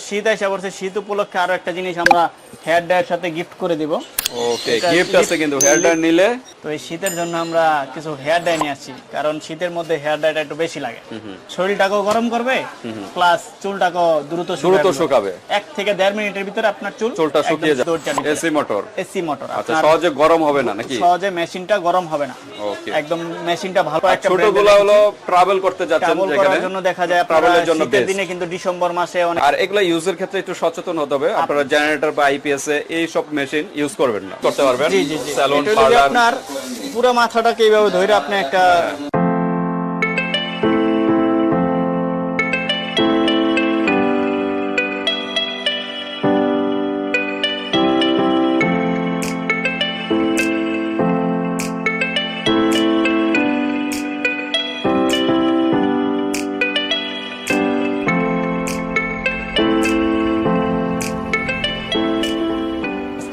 শীত এসে পড়ছে, শীত উপলক্ষে আরো একটা জিনিস আমরা হেয়ার ড্রায়ার সাথে গিফট করে দিব। ওকে, গিফট আছে কিন্তু হেয়ার ড্রায়ার নিলে। তো এই শীতের জন্য আমরা কিছু হেয়ার ড্রায়ার নিয়ে আসছি, কারণ শীতের মধ্যে হেয়ার ড্রায়ারটা একটু বেশি লাগে। শরীরটাকেও গরম করবে, প্লাস চুলটাকেও দ্রুত শুকাবে। 1 থেকে 1.5 মিনিটের ভিতরে আপনার চুলটা শুকিয়ে যাবে। AC motor. আচ্ছা, সহজে গরম হবে না নাকি? সহজে মেশিনটা গরম হবে না। ওকে, একদম মেশিনটা ভালো একটা ছোটগুলো হলো ট্রাভেল করতে যাচ্ছেন যেখানে, জন্য দেখা যায় ট্রাভেলের জন্য শীতের দিনে কিন্তু ডিসেম্বর মাসে অনেক। আর এগুলা ইউজের ক্ষেত্রে একটু সচেতন হতে হবে। আপনারা জেনারেটর বা আইপিএস এ এই সব মেশিন ইউজ করবেন না, করতে পারবেন। জি জি জি, স্যালন এটা হলো পার্লার আপনার পুরো মাথাটাকে এইভাবে ধরে আপনি একটা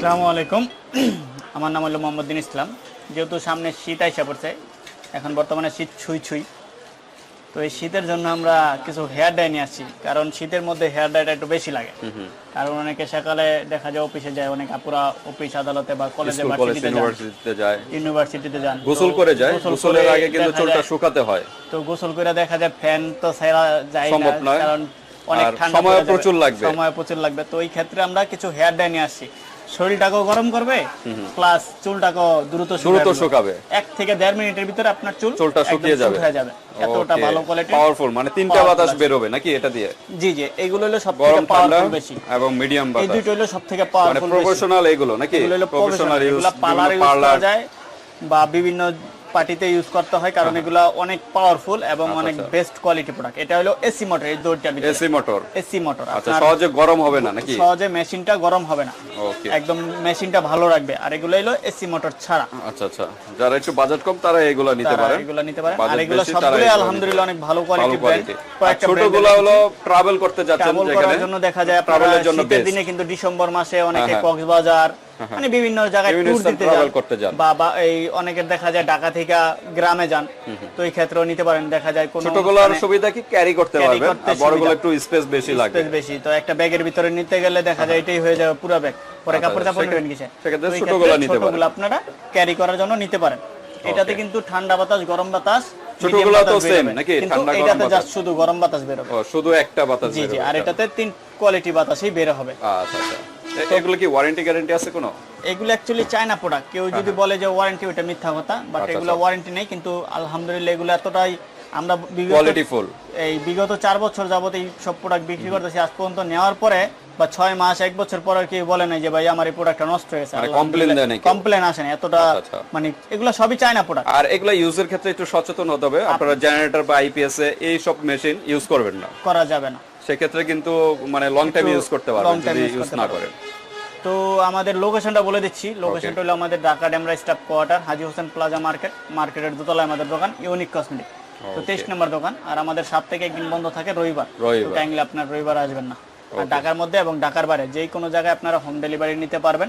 আসসালামু আলাইকুম। আমার নাম হলো মোহাম্মদ ইসলাম। যেহেতু সামনে শীত আইসা পড়ছে, এখন বর্তমানে শীত ছুঁই ছুঁই, তো এই শীতের জন্য আমরা কিছু হেয়ার ড্রায়ার নিয়ে আসছি, কারণ শীতের মধ্যে হেয়ার ড্রায়ারটা একটু বেশি লাগে। কারণ অনেকে সকালে দেখা যায় অফিসে যায়, অনেক আপুরা অফিস আদালতে বা কলেজে ইউনিভার্সিটিতে যান, গোসল করে যায়। গোসলের আগে কিন্তু চুলটা শুকাতে হয়। তো গোসল করে দেখা যায় ফ্যান তো ছাড়া যায় না, কারণ অনেক ঠান্ডা, সময় প্রচুর লাগবে। তো এই ক্ষেত্রে আমরা কিছু হেয়ার ড্রায়ার নিয়ে আসছি, শরীরটাকেও গরম করবে, প্লাস চুলটাকেও দ্রুত শুকাবে। 1 থেকে 1.5 মিনিটের ভিতরে আপনার চুলটা শুকিয়ে যাবে। এতটা ভালো কোয়ালিটি, পাওয়ারফুল। মানে 3টা বাতাস বের হবে নাকি এটা দিয়ে? জি জি, এগুলো হলো সবথেকে পাওয়ারফুল বেশি, এবং মিডিয়াম বাতাস। এই দুটো হলো সবথেকে পাওয়ারফুল, মানে প্রফেশনাল এগুলো নাকি? এগুলো হলো প্রফেশনাল, এগুলো পার্লারে ইউজ করা যায় বা বিভিন্ন পার্টিতে ইউজ করতে হয়, কারণ এগুলো অনেক পাওয়ারফুল এবং অনেক বেস্ট কোয়ালিটি প্রোডাক্ট। এটা হলো এসি মোটর, এই দুটোটা এসি মোটর। আচ্ছা, সহজে গরম হবে না নাকি? সহজে মেশিনটা গরম হবে না, একদম মেশিনটা ভালো রাখবে। আর এগুলো হলো এসি মোটর ছাড়া। আচ্ছা আচ্ছা, যারা একটু বাজেট কম তারা এগুলো নিতে পারেন। আর এগুলো সবগুলো আলহামদুলিল্লাহ অনেক ভালো কোয়ালিটি ব্র্যান্ড। ছোটগুলো হলো ট্রাভেল করতে যাচ্ছেন যেখানে, জন্য দেখা যায় ট্রাভেলের জন্য শীতের দিনে কিন্তু ডিসেম্বর মাসে অনেকে কক্সবাজার মানে বিভিন্ন জায়গায় ট্যুর দিতে যান, বা এই অনেকের দেখা যায় ঢাকা থেকে গ্রামে যান, তো এই ক্ষেত্রেও নিতে পারেন। দেখা যায় কোন ছোটগুলোর সুবিধা কি ক্যারি করতে পারবেন, আর বড়গুলো একটু স্পেস বেশি লাগে। তো একটা ব্যাগের ভিতরে নিতে গেলে দেখা যায় এটাই হয়ে যাবে পুরো ব্যাগ, পরে কাপড় নেবেন কিসে? সেক্ষেত্রে ছোটগুলো নিতে পারেন, আপনারা ক্যারি করার জন্য নিতে পারেন। এটাতে কিন্তু ঠান্ডা বাতাস, গরম বাতাস, ছোটগুলো তো সেম নাকি? ঠান্ডা গরম বাতাস, জাস্ট শুধু গরম বাতাস বের হবে। শুধু একটা বাতাস বের হবে। জি জি, আর এটাতে 3 কোয়ালিটি বাতাসই বের হবে। আচ্ছা আচ্ছা, এগুলো কি ওয়ারেন্টি গ্যারান্টি আছে কোনো? এগুলো অ্যাকচুয়ালি চায়না প্রোডাক্ট। কেউ যদি বলে যে ওয়ারেন্টি, ওটা মিথ্যা কথা। বাট এগুলো ওয়ারেন্টি নেই, কিন্তু আলহামদুলিল্লাহ এগুলো এতটাই আমরা বিগত 4 বছর যাবত এই সব প্রোডাক্ট বিক্রি করতেছি। আজ পর্যন্ত নেওয়ার পরে বা 6 মাস 1 বছর পরে কেউ বলে নাই যে ভাই আমার এই প্রোডাক্টটা নষ্ট হয়ে গেছে, কমপ্লেন আসে না। এতটা মানে এগুলো সবই চায়না প্রোডাক্ট। আর এগুলো ইউজের ক্ষেত্রে একটু সচেতন হতে হবে। আপনারা জেনারেটর বা আইপিএস এ এই সব মেশিন ইউজ করবেন না, করা যাবে না। সেক্ষেত্রে কিন্তু মানে লং টাইম ইউজ করতে পারবেন যদি ইউজ না করেন। তো আমাদের লোকেশনটা বলে দিচ্ছি। লোকেশনটা হলো আমাদের ঢাকা ডেমরা স্টাফ কোয়ার্টার, হাজী হোসেন প্লাজা মার্কেটের দোতলায় আমাদের দোকান, ইউনিক কসমেটিক। তো 23 নম্বর দোকান। আর আমাদের সপ্তাহে একদিন বন্ধ থাকে, রবিবার। কাইন্ডলি আপনার রবিবার আসবেন না। আর ঢাকার মধ্যে এবং ঢাকার বাইরে যে কোনো জায়গায় আপনারা হোম ডেলিভারি নিতে পারবেন।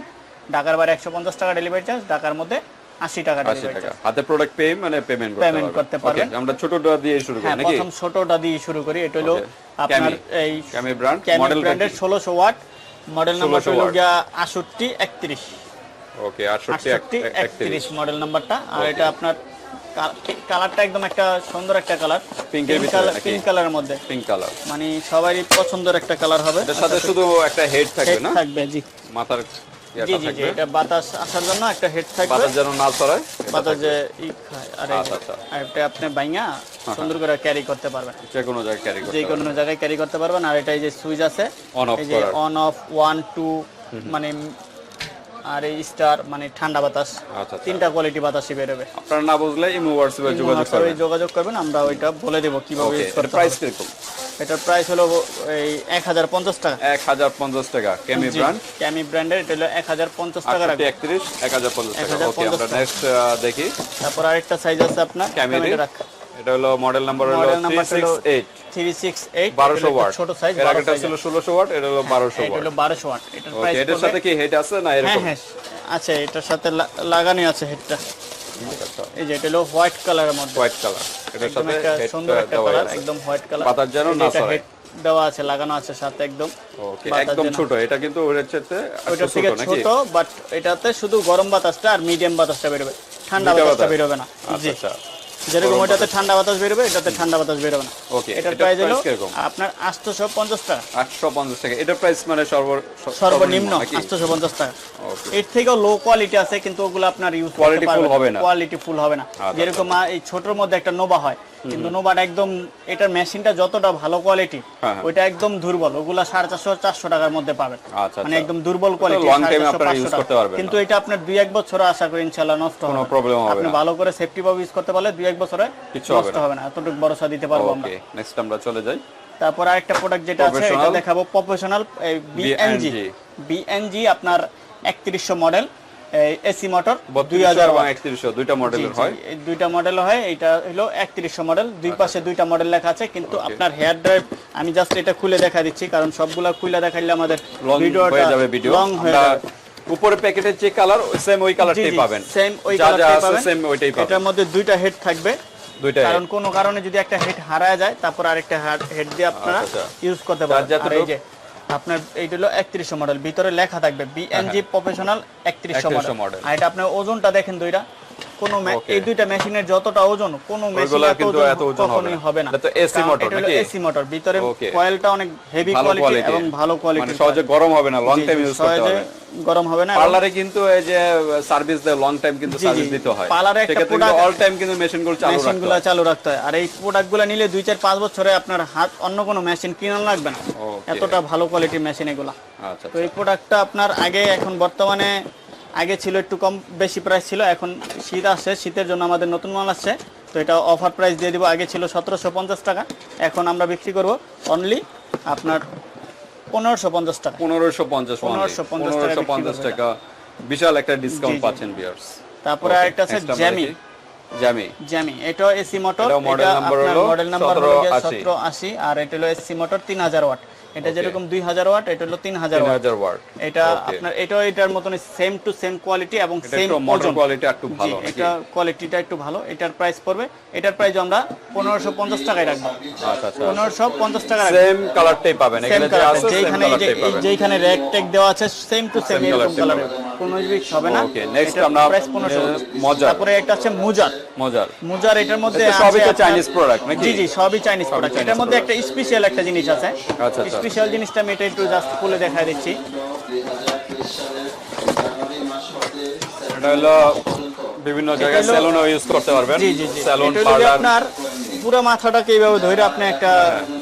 ঢাকার বাইরে 150 টাকা ডেলিভারি চার্জ, ঢাকার মধ্যে 80 টাকা ডেলিভারি চার্জ। হাতে প্রোডাক্ট পেমেন্ট করতে পারবেন। আমরা ছোটটা দিয়ে শুরু করি নাকি? প্রথম ছোটটা দিয়ে শুরু করি। এটা হলো আপনার এই কেমে ব্র্যান্ড, মডেল ব্র্যান্ডের 1600 ওয়াট, মডেল নাম্বার হলো 6831। ওকে, 6831 মডেল নাম্বারটা। আর এটা আপনার কালারটা একদম একটা সুন্দর একটা কালার, পিঙ্ক কালারের মধ্যে, পিঙ্ক কালার মানে সবারই পছন্দের একটা কালার হবে। এর সাথে শুধু একটা হেড থাকবে না? থাকবে, জি। মাথার জি জি জি, এটা বাতাস আসার জন্য একটা হেড থাকবে, বাতাস যেন না ছড়ায়, বাতাস যে খায়। আর এটা আপনি বাইঙা সুন্দর করে ক্যারি করতে পারবেন, যে কোনো জায়গায় ক্যারি করতে পারবেন। আর এটা এই যে সুইচ আছে, এই যে অন অফ 1 2 মানে, আর এই স্টার মানে ঠান্ডা বাতাস। 3টা কোয়ালিটি বাতাসই বের হবে। আপনারা না বুঝলে ইমো হোয়াটসঅ্যাপে যোগাযোগ করবেন, আমরা ওইটা বলে দেব কিভাবে ইউজ করতে হবে। প্রাইস কিরকম? এটার প্রাইস হলো এই 1050 টাকা। 1050 টাকা কেমি ব্র্যান্ডের। এটা হলো 1050 টাকা রাখবে। 31 1050 টাকা। ওকে, আমরা নেক্সট দেখি। তারপর আরেকটা সাইজ আছে আপনার কেমি রাখ। এটা হলো মডেল নাম্বার হলো 368 1200 ওয়াট। ছোট সাইজ। এর আগেটা ছিল 1600 ওয়াট, এটা হলো 1200 ওয়াট। এটা হলো 1200 ওয়াট। এটার প্রাইস এটার সাথে কি হেড আছে না এরকম? হ্যাঁ আচ্ছা, এটার সাথে লাগানো আছে হেডটা। এই যে এটা হলো হোয়াইট কালারের মধ্যে, হোয়াইট কালার। এটার সাথে একটা সুন্দর একটা কালার, একদম হোয়াইট কালার। বাতাস যেন না ছড়ায়, দেওয়া আছে, লাগানো আছে সাথে একদম। ওকে, একদম ছোট, এটা কিন্তু ওর চেয়ে ওইটা ছোট থেকে নাকি? ছোট, বাট এটাতে শুধু গরম বাতাসটা আর মিডিয়াম বাতাসটা বেরোবে, ঠান্ডা দুইটা বাতাসটা বাতাস? বেরোবে না। জি, আচ্ছা, যেরকম ওইটাতে ঠান্ডা বাতাস বেরোবে, এটাতে ঠান্ডা বাতাস বেরোবে না। ওকে, এটার এটার প্রাইস হলো প্রাইস কিরকম? আপনার 850 টাকা, 850 টাকা। এটার প্রাইস মানে সর্বনিম্ন নাকি? 850 টাকা। ওকে, এর থেকেও লো কোয়ালিটি আছে, কিন্তু ওগুলো আপনার ইউজ করতে Quality full পারবেন হবে না। কোয়ালিটি ফুল হবে না। যেরকম এই ছোটর মধ্যে একটা নোভা হয়, কিন্তু নোভাটা একদম, এটার মেশিনটা যতটা ভালো কোয়ালিটি, হ্যাঁ। ওইটা একদম দুর্বল, ওগুলা 450-400 টাকার মধ্যে পাবেন। আচ্ছা, মানে একদম দুর্বল কোয়ালিটি, লং টাইম আপনারা ইউজ করতে পারবেন। কিন্তু এটা আপনার 2-1 বছর আশা করি ইনশাআল্লাহ নষ্ট হবে কোনো না। প্রবলেম হবে আপনি না। ভালো করে সেফটি ভাবে ইউজ করতে পারলে 2-1 বছরে কিছু হবে নষ্ট না। হবে না, এতটুকু ভরসা দিতে পারবো আমরা। ওকে, নেক্সট আমরা চলে যাই। তারপর আরেকটা প্রোডাক্ট যেটা আছে, এটা Professional? দেখাবো প্রফেশনাল বিএনজি। বিএনজি আপনার 3100 মডেল এসি মোটর, 2000 এবং 3100 দুইটা মডেলের হয়। এই দুইটা মডেল হয়। এটা হলো 3100 মডেল, দুই পাশে দুইটা মডেল লেখা আছে, কিন্তু আপনার হেয়ার ড্রাইভ, আমি জাস্ট এটা খুলে দেখা দিচ্ছি, কারণ সবগুলা খুলে দেখাইলে আমাদের লং ভিডিওটা হয়ে যাবে, ভিডিও লং হয়ে যাবে। উপরে প্যাকেটের যে কালার সেম ওই কালারটাই পাবেন, সেম ওই যা যা কালারটাই আছে পাবেন। সেম ওইটাই পাবেন। এটার মধ্যে দুইটা হেড থাকবে, দুইটাই কারণ কোনো কারণে যদি একটা হেড হারায় যায়, তারপর আরেকটা হেড দিয়ে আপনারা আচ্ছা। ইউজ করতে পারবেন। যার আর এই যে আপনার এইটা হলো 3100 মডেল, ভিতরে লেখা থাকবে বিএনজি প্রফেশনাল 3100 মডেল। আর এটা আপনার ওজনটা দেখেন, দুইটা কোনো এই দুইটা মেশিনের যতটা ওজন, কোনো মেশিনের কিন্তু এত ওজন কখনোই হবে না। এটা তো এসি মোটর এটা হলো নাকি? এসি মোটর, ভিতরে Okay. কয়েলটা অনেক হেভি ভালো কোয়ালিটি কোয়ালিটি এবং ভালো কোয়ালিটি, মানে সহজে গরম হবে না, লং টাইম ইউজ করতে সহজে পারবেন। গরম হবে না। পার্লারে কিন্তু এই যে সার্ভিস দেয়, লং টাইম কিন্তু সার্ভিস দিতে হয়। পার্লারে একটা সেক্ষেত্রে product- অল টাইম কিন্তু মেশিনগুলো চালু রাখতে মেশিনগুলো হয়। চালু রাখতে হয়। আর এই প্রোডাক্টগুলো নিলে 2-4-5 বছরে আপনার হাত অন্য কোনো মেশিন কিনা লাগবে না, Okay. এতটা ভালো কোয়ালিটির মেশিন এগুলা। আচ্ছা, তো এই প্রোডাক্টটা আপনার আগে, এখন বর্তমানে, আগে ছিল একটু কম বেশি প্রাইস ছিল, এখন শীত আসছে, শীতের জন্য আমাদের নতুন মাল আসছে, তো এটা অফার প্রাইস দিয়ে দিব। আগে ছিল 1750 টাকা, এখন আমরা বিক্রি করব অনলি আপনার 1550 টাকা। 1550 1550 টাকা, বিশাল একটা ডিসকাউন্ট জি। পাচ্ছেন ভিউয়ার্স। তারপরে আরেকটা আছে জ্যামি। জ্যামি এটা এসি মোটর, এটাও model number হলো মডেল নাম্বার হলো 1780 1780, আর এটা হলো এসি মোটর 3000 ওয়াট। এটা যেরকম 2000 ওয়াট, এটা হলো 3000 ওয়াট। 3000 ওয়াট। এটা আপনার, এটাও এটার মতন সেম টু সেম কোয়ালিটি এবং এটা সেম একটু মোটর ওজন। কোয়ালিটি একটু ভালো নাকি? এটা কোয়ালিটিটা একটু ভালো। এটার প্রাইস পড়বে, এটার প্রাইস আমরা 1550 টাকায় রাখবো। আচ্ছা, 1550 টাকা রাখবো। সেম কালারটাই পাবেন, সেম এখানে যা কালার, আছে সেম যেখানে এই যে কালারটাই পাবেন। যেখানে র‍্যাক ট্যাগ দেওয়া আছে সেম টু সেম Same এরকম colour, same কালারের, colour। কোনো মিক্স হবে না। Okay, next এটার আমরা প্রাইস 1550। mozer। তারপরে একটা আছে মোজার। মোজার এটার মধ্যে এটা সবই তো আছে চাইনিজ আপনার- প্রোডাক্ট নাকি? জি সবই চাইনিজ প্রোডাক্ট। Chinese এটার মধ্যে product। একটা স্পেশাল একটা জিনিস আছে, আচ্ছা। স্পেশাল জিনিসটা আমি এটা একটু জাস্ট খুলে দেখাই দিচ্ছি। এটা হলো বিভিন্ন জায়গায় হলো- সেলুনও ইউজ করতে পারবেন। জি সেলুন, এটা হলো পার্লার, আপনার পুরো মাথাটাকে এইভাবে ধরে আপনি একটা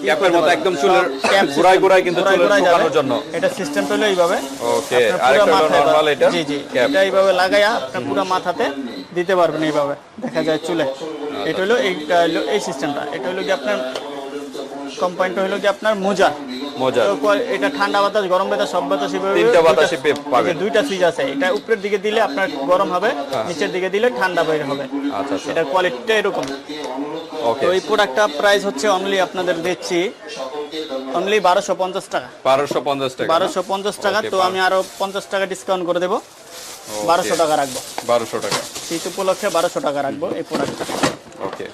ক্যাপের মতো একদম চুলের ক্যাপ ঘুরায় ঘুরায় কিন্তু চুলের ঘুরায় যাবে। শুকানোর জন্য। এটা সিস্টেমটা হলো এইভাবে। ওকে, আপনার আরেকটা পুরো হলো মাথায় নরমাল এটা জি ক্যাপ। এটা এইভাবে লাগাইয়া আপনি পুরো মাথাতে দিতে পারবেন, এইভাবে দেখা যায় চুলে। এটা হলো এইটা হলো এই সিস্টেমটা। এটা হলো কি আপনার কোম্পানিটা হলো কি আপনার মোজার। মোজার তো এটা ঠান্ডা বাতাস, গরম বাতাস, সব বাতাস এইভাবে তিনটা বাতাসে পাবেন। এই যে দুইটা সুইচ আছে, এটা উপরের দিকে দিলে আপনার গরম হবে, নিচের দিকে দিলে ঠান্ডা বের হবে। আচ্ছা। এটা কোয়ালিটিটা এরকম। ওকে, তো এই প্রোডাক্টটা প্রাইস হচ্ছে অনলি আপনাদের দিচ্ছি অনলি 1250 টাকা। 1250 টাকা। 1250 টাকা। Okay, তো আমি আরো 50 টাকা ডিসকাউন্ট করে দেবো, 1200 টাকা রাখবো। 1200 টাকা। শীত উপলক্ষে 1200 টাকা রাখবো এই প্রোডাক্টটা। ওকে,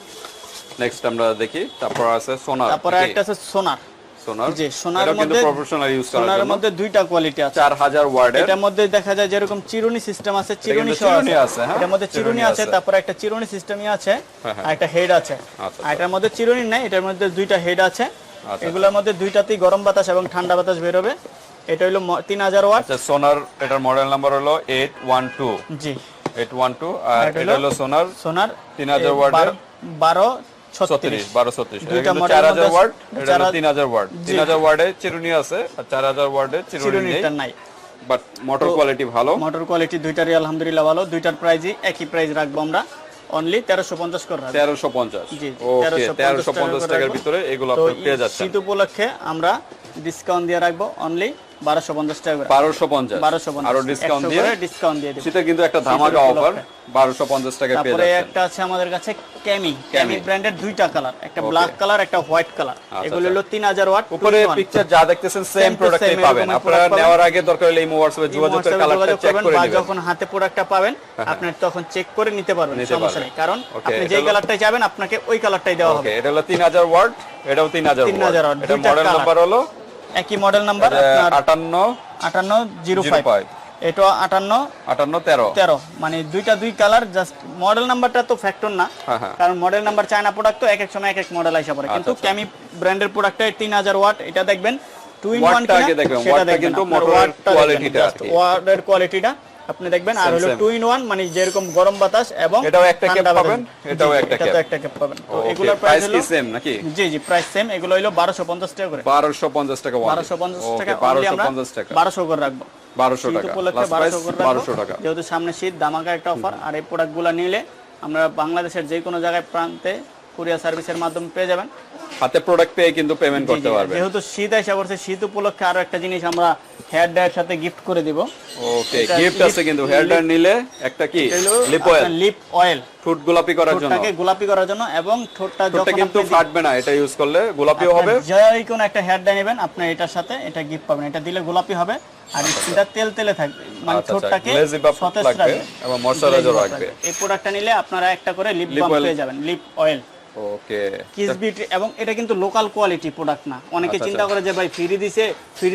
নেক্সট আমরা দেখি। তারপর আছে সোনার। তারপরে একটা আছে সোনার। জি, সোনার এটা কিন্তু মধ্যে প্রফেশনাল ইউজ করার সোনার জন্য মধ্যে দুইটা কোয়ালিটি আছে। 4000 ওয়াটের। এটার মধ্যে দেখা যায় যেরকম চিরুনি সিস্টেম আছে, চিরুনি কিন্তু সহ চিরুনি আছে। আছে, হ্যাঁ? এটার মধ্যে চিরুনি চিরুনি আছে, আছে। তারপরে একটা চিরুনি সিস্টেমই আছে, হ্যাঁ। আর একটা হেড আছে। আচ্ছা। আর এটার মধ্যে চিরুনি নাই, এটার মধ্যে দুইটা হেড আছে। আচ্ছা। এগুলোর মধ্যে দুইটাতেই গরম বাতাস এবং ঠান্ডা বাতাস বের হবে। এটা হলো 3000 ওয়াট। আচ্ছা, সোনার এটার মডেল নাম্বার হলো 812। জি, 812। আর এটা হলো সোনার সোনার 3000 ওয়াটের 1236। 1236। এটা দুইটা কিন্তু মডেলের 4000 মধ্যে ওয়াট, এটা হলো 4000 3000 ওয়াট। 3000 ওয়াটে চিরুনি আছে আর 4000 ওয়াটে চিরুনি নেই, চিরুনিটা নাই। বাট মোটর কোয়ালিটি ভালো। মোটর কোয়ালিটি দুইটারই আলহামদুলিল্লাহ ভালো। দুইটার প্রাইসই একই প্রাইস রাখবো আমরা, অনলি 1350 করে রাখবো। 1350। জি, ওকে, 1350 1350 টাকার রাখবো। ভিতরে এগুলো তো আপনি পেয়ে যাচ্ছেন। শীত উপলক্ষে আমরা ডিসকাউন্ট দিয়ে রাখবো অনলি 1250 টাকা করে। 1250 আরো ডিসকাউন্ট দিয়ে ডিসকাউন্ট দিয়ে দেব। সেটা কিন্তু একটা ধামাকা অফার 1250 টাকা পেয়ে তারপরে যাচ্ছেন। একটা আছে আমাদের কাছে কেমি ব্র্যান্ডের দুইটা কালার, একটা ব্ল্যাক কালার একটা হোয়াইট কালার। এগুলো হলো 3000 ওয়াট। উপরে পিকচার যা দেখতেছেন সেম প্রোডাক্টই পাবেন। আপনারা নেওয়ার আগে দরকার হলে এই হোয়াটসঅ্যাপে যোগাযোগ করে কালারটা চেক করে নেবেন। যখন হাতে প্রোডাক্টটা পাবেন আপনি তখন চেক করে নিতে পারবেন, সমস্যা নেই। কারণ আপনি যেই কালারটাই চাইবেন আপনাকে ওই কালারটাই দেওয়া হবে। ওকে, এটা হলো 3000 ওয়াট, এটাও 3000 ওয়াট। এটা মডেল নাম্বার হলো একই মডেল নাম্বার আপনার 5805, এটা 5813 মানে দুই কালার। জাস্ট মডেল নাম্বারটা তো ফ্যাক্টর না, কারণ মডেল নাম্বার চায়না প্রোডাক্ট তো এক এক সময় এক এক মডেল আইসা পড়ে। কিন্তু কেমি ব্র্যান্ডের প্রোডাক্টটা 3000 ওয়াট, এটা দেখবেন 2 in 1 কিনা সেটা দেখবেন। কিন্তু মোটরের কোয়ালিটিটা আপনি দেখবেন। আর হলো 2 in 1 মানে যেরকম গরম বাতাস এবং এটাও একটা ক্যাপ পাবেন, এটাও একটা ক্যাপ পাবেন। তো এগুলোর প্রাইস হলো সেম নাকি? জি প্রাইস সেম। এগুলো হলো 1250 টাকা করে। 1250 টাকা 1250 টাকা। 1250 টাকা 1200 করে রাখবো। 1200 টাকা লাস্ট প্রাইস 1200 টাকা। যেহেতু সামনে শীত, ধামাকা একটা অফার। আর এই প্রোডাক্টগুলো নিলে আমরা বাংলাদেশের যে কোনো জায়গায় প্রান্তে কুরিয়ার সার্ভিসের মাধ্যমে পেয়ে যাবেন। হাতে প্রোডাক্ট পেয়ে কিন্তু পেমেন্ট করতে পারবেন। যেহেতু শীত এসে পড়ছে, শীত উপলক্ষে আরো একটা জিনিস আমরা হেয়ার ড্রায়ার সাথে গিফট করে দিব। ওকে, গিফট আছে কিন্তু হেয়ার ড্রায়ার নিলে একটা কি লিপ অয়েল ঠোঁট গোলাপি করার জন্য, ঠোঁটটাকে গোলাপি করার জন্য। এবং ঠোঁটটা যখন কিন্তু ফাটবে না, এটা ইউজ করলে গোলাপিও হবে। যেই কোন একটা হেয়ার ড্রায়ার নেবেন আপনি এটার সাথে এটা গিফট পাবেন। এটা দিলে গোলাপি হবে আর এটা তেলে থাকবে, মানে ঠোঁটটাকে সতেজ রাখবে এবং ময়শ্চারাইজার রাখবে। এই প্রোডাক্টটা নিলে আপনারা একটা করে লিপ বাম পেয়ে যাবেন, লিপ অয়েল। ওকে, কিস বিউটি। এবং এটা কিন্তু লোকাল কোয়ালিটি প্রোডাক্ট না। অনেকে চিন্তা করে যে ভাই ফ্রি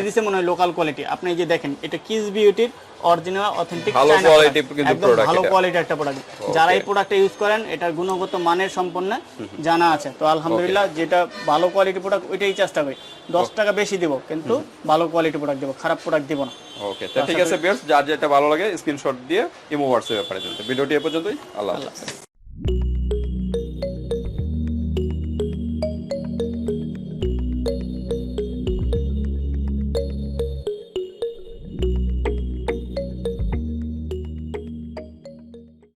দিছে মনে হয় লোকাল কোয়ালিটি। আপনি যে দেখেন এটা কিস বিউটির অরিজিনাল অথেন্টিক ভালো কোয়ালিটি কিন্তু প্রোডাক্ট, ভালো কোয়ালিটির একটা প্রোডাক্ট। যারা এই প্রোডাক্টটা ইউজ করেন এটার গুণগত মানের সম্পন্ন জানা আছে। তো আলহামদুলিল্লাহ যেটা ভালো কোয়ালিটি প্রোডাক্ট ওইটাই চেষ্টা করি। 10 টাকা বেশি দিব কিন্তু ভালো কোয়ালিটি প্রোডাক্ট দেব, খারাপ প্রোডাক্ট দিব না। ওকে, তো ঠিক আছে ভিউয়ার্স, যার যেটা ভালো লাগে স্ক্রিনশট দিয়ে ইমো হোয়াটসঅ্যাপে পাঠিয়ে দিন। ভিডিওটি এ পর্যন্তই। আল্লাহ হাফেজ।